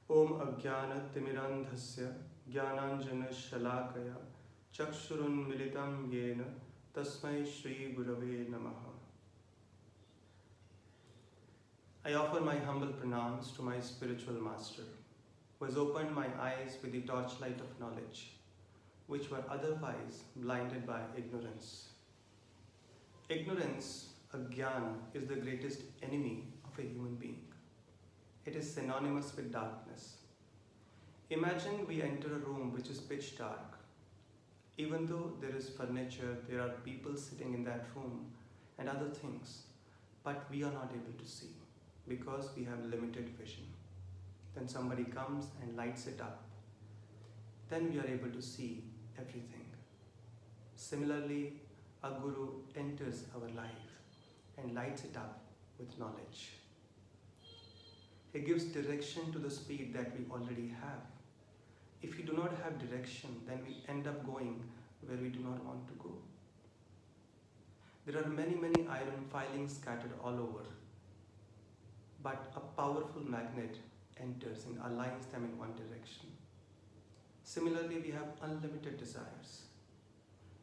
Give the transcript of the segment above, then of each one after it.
Om Ajnanatimirandhasya Jnananjanashalakaya Chakshurunmilitam Yena Tasmai Shri Gurave Namaha. I offer my humble pranams to my spiritual master, who has opened my eyes with the torchlight of knowledge, which were otherwise blinded by ignorance. Ignorance, ajnana, is the greatest enemy of a human being. It is synonymous with darkness. Imagine we enter a room which is pitch dark. Even though there is furniture, there are people sitting in that room and other things, but we are not able to see because we have limited vision. Then somebody comes and lights it up. Then we are able to see everything. Similarly, a guru enters our life and lights it up with knowledge. He gives direction to the speed that we already have. If we do not have direction, then we end up going where we do not want to go. There are many iron filings scattered all over, but a powerful magnet enters and aligns them in one direction. Similarly, we have unlimited desires.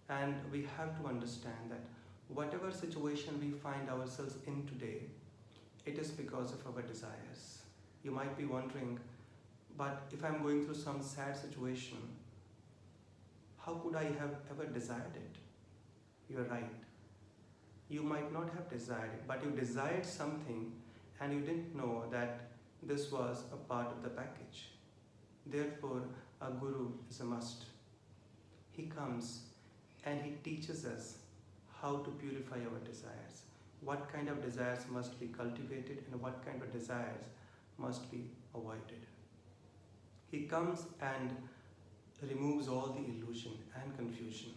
And we have to understand that whatever situation we find ourselves in today, it is because of our desires. You might be wondering, but if I'm going through some sad situation, how could I have ever desired it? You're right. You might not have desired it, but you desired something and you didn't know that this was a part of the package. Therefore, a guru is a must. He comes and he teaches us how to purify our desires. What kind of desires must be cultivated and what kind of desires must be avoided. He comes and removes all the illusion and confusion.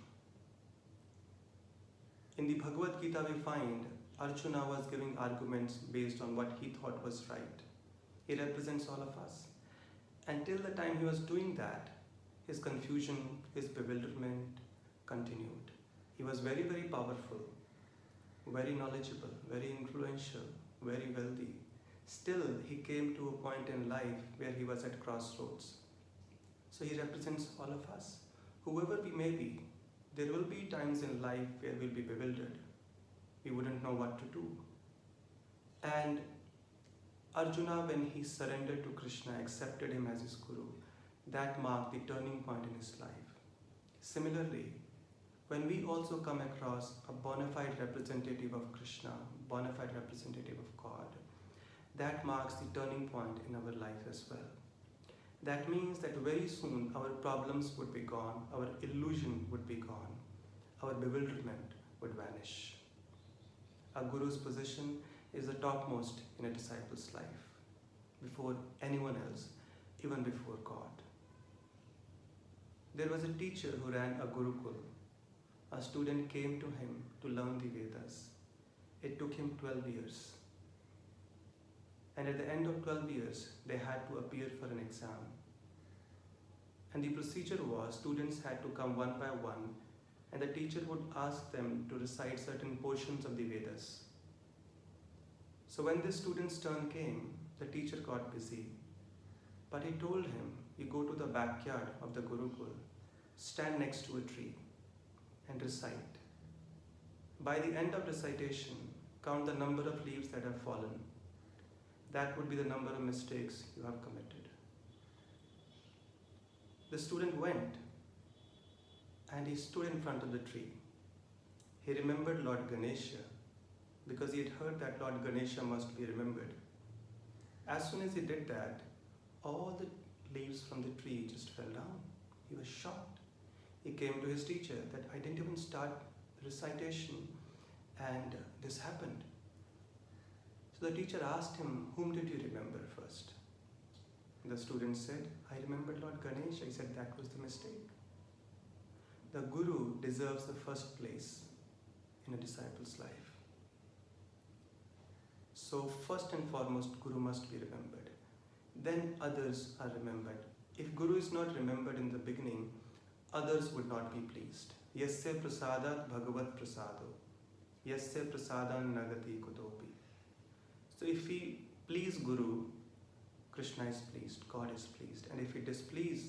In the Bhagavad Gita we find Arjuna was giving arguments based on what he thought was right. He represents all of us. Until the time he was doing that, his confusion, his bewilderment continued. He was very powerful, very knowledgeable, very influential, very wealthy. Still, he came to a point in life where he was at crossroads. So he represents all of us. Whoever we may be, there will be times in life where we'll be bewildered. We wouldn't know what to do. And Arjuna, when he surrendered to Krishna, accepted him as his guru, that marked the turning point in his life. Similarly, when we also come across a bona fide representative of Krishna, bona fide representative of God, that marks the turning point in our life as well. That means that very soon our problems would be gone, our illusion would be gone, our bewilderment would vanish. A guru's position is the topmost in a disciple's life, before anyone else, even before God. There was a teacher who ran a Gurukul. A student came to him to learn the Vedas. It took him 12 years. And at the end of 12 years, they had to appear for an exam. And the procedure was, students had to come one by one, and the teacher would ask them to recite certain portions of the Vedas. So when this student's turn came, the teacher got busy. But he told him, you go to the backyard of the Gurukul, stand next to a tree, and recite. By the end of recitation, count the number of leaves that have fallen. That would be the number of mistakes you have committed. The student went and he stood in front of the tree. He remembered Lord Ganesha because he had heard that Lord Ganesha must be remembered. As soon as he did that, all the leaves from the tree just fell down. He was shocked. He came to his teacher that I didn't even start the recitation and this happened. So the teacher asked him, whom did you remember first? The student said, I remembered Lord Ganesha. He said that was the mistake. The guru deserves the first place in a disciple's life. So first and foremost, guru must be remembered. Then others are remembered. If guru is not remembered in the beginning, others would not be pleased. Yasya prasadat bhagavat prasado. Yasya prasadan nagati kutopi. So if we please guru, Krishna is pleased, God is pleased. And if we displease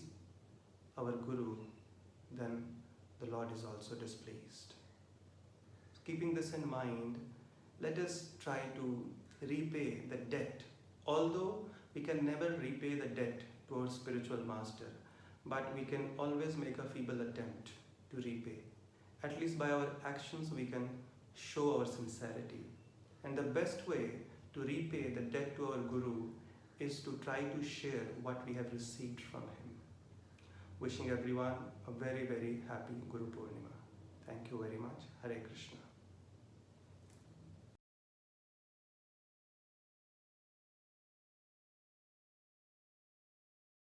our Guru, then the Lord is also displeased. Keeping this in mind, let us try to repay the debt. Although we can never repay the debt to our spiritual master, but we can always make a feeble attempt to repay. At least by our actions we can show our sincerity. And the best way to repay the debt to our Guru is to try to share what we have received from him. Wishing everyone a very, very happy Guru Purnima. Thank you very much. Hare Krishna.